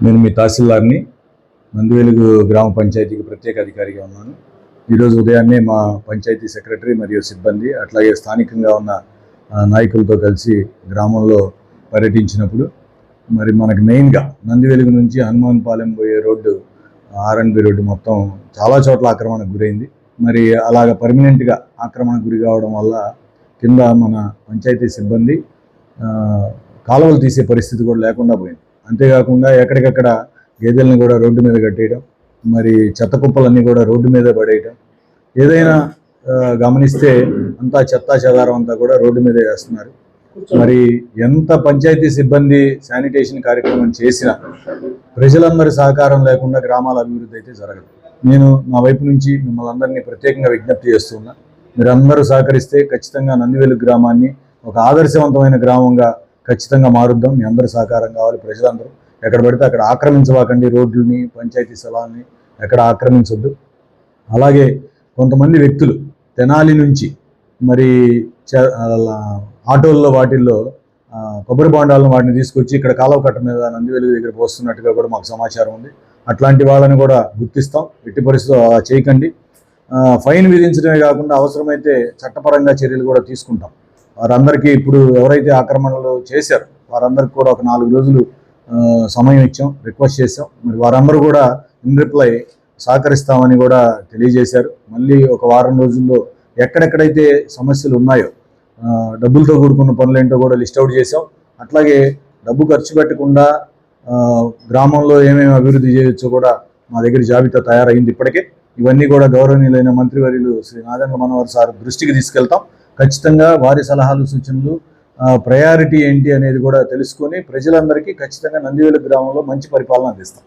నేను మీ తహసీల్దార్ని, నందివెలుగు గ్రామ పంచాయతీకి ప్రత్యేక అధికారిగా ఉన్నాను. ఈరోజు ఉదయాన్నే మా పంచాయతీ సెక్రటరీ మరియు సిబ్బంది అట్లాగే స్థానికంగా ఉన్న నాయకులతో కలిసి గ్రామంలో పర్యటించినప్పుడు మరి మనకి మెయిన్గా నందివెలుగు నుంచి హనుమాన్పాలెం పోయే రోడ్డు ఆర్ఎన్బి రోడ్డు మొత్తం చాలా చోట్ల ఆక్రమణకు గురైంది. మరి అలాగ పర్మనెంట్గా ఆక్రమణకు గురి కావడం వల్ల కింద మన పంచాయతీ సిబ్బంది కాలువలు తీసే పరిస్థితి కూడా లేకుండా పోయింది. అంతేకాకుండా ఎక్కడికక్కడ గేదెలను కూడా రోడ్డు మీద కట్టేయడం, మరి చెత్త కుప్పలన్నీ కూడా రోడ్డు మీద పడేయడం, ఏదైనా గమనిస్తే అంతా చెత్తా చెదారం అంతా కూడా రోడ్డు మీద వేస్తున్నారు. మరి ఎంత పంచాయతీ సిబ్బంది శానిటేషన్ కార్యక్రమం చేసినా ప్రజలందరి సహకారం లేకుండా గ్రామాల అభివృద్ధి అయితే జరగదు. నేను నా వైపు నుంచి మిమ్మల్ని అందరినీ ప్రత్యేకంగా విజ్ఞప్తి చేస్తున్నా, మీరందరూ సహకరిస్తే ఖచ్చితంగా నందివెలుగు గ్రామాన్ని ఒక ఆదర్శవంతమైన గ్రామంగా ఖచ్చితంగా మారుద్దాం. మీ అందరూ సహకారం కావాలి. ప్రజలందరూ ఎక్కడ పడితే అక్కడ ఆక్రమించవాకండి, రోడ్లని పంచాయతీ స్థలాన్ని ఎక్కడ ఆక్రమించొద్దు. అలాగే కొంతమంది వ్యక్తులు తెనాలి నుంచి మరి ఆటోల్లో వాటిల్లో కొబ్బరి బొండాలను వాటిని తీసుకొచ్చి ఇక్కడ కాలువ కట్ట మీద నందివెలుగు దగ్గర పోస్తున్నట్టుగా కూడా మాకు సమాచారం ఉంది. అట్లాంటి వాళ్ళని కూడా గుర్తిస్తాం. ఎట్టి పరిస్థితుల్లో అలా చేయకండి. ఫైన్ విధించడమే కాకుండా అవసరమైతే చట్టపరంగా చర్యలు కూడా తీసుకుంటాం. వారందరికీ ఇప్పుడు ఎవరైతే ఆక్రమణలు చేశారో వారందరికీ కూడా ఒక 4 రోజులు సమయం ఇచ్చాం, రిక్వెస్ట్ చేసాం. మరి వారందరూ కూడా ఇన్ రిప్లై సహకరిస్తామని కూడా తెలియజేశారు. మళ్ళీ ఒక వారం రోజుల్లో ఎక్కడెక్కడైతే సమస్యలు ఉన్నాయో డబ్బులతో కూడుకున్న పనులేంటో కూడా లిస్ట్ అవుట్ చేసాం. అట్లాగే డబ్బు ఖర్చు పెట్టకుండా గ్రామంలో ఏమేమి అభివృద్ధి చేయొచ్చో కూడా మా దగ్గర జాబితా తయారైంది ఇప్పటికే. ఇవన్నీ కూడా గౌరవనీయులైన మంత్రివర్యులు శ్రీ నాదెండ్ల మనోహర్ సార్ దృష్టికి తీసుకెళ్తాం. ఖచ్చితంగా వారి సలహాలు సూచనలు ప్రయారిటీ ఏంటి అనేది కూడా తెలుసుకొని ప్రజలందరికీ ఖచ్చితంగా నందివెలుగు గ్రామంలో మంచి పరిపాలన అందిస్తాం.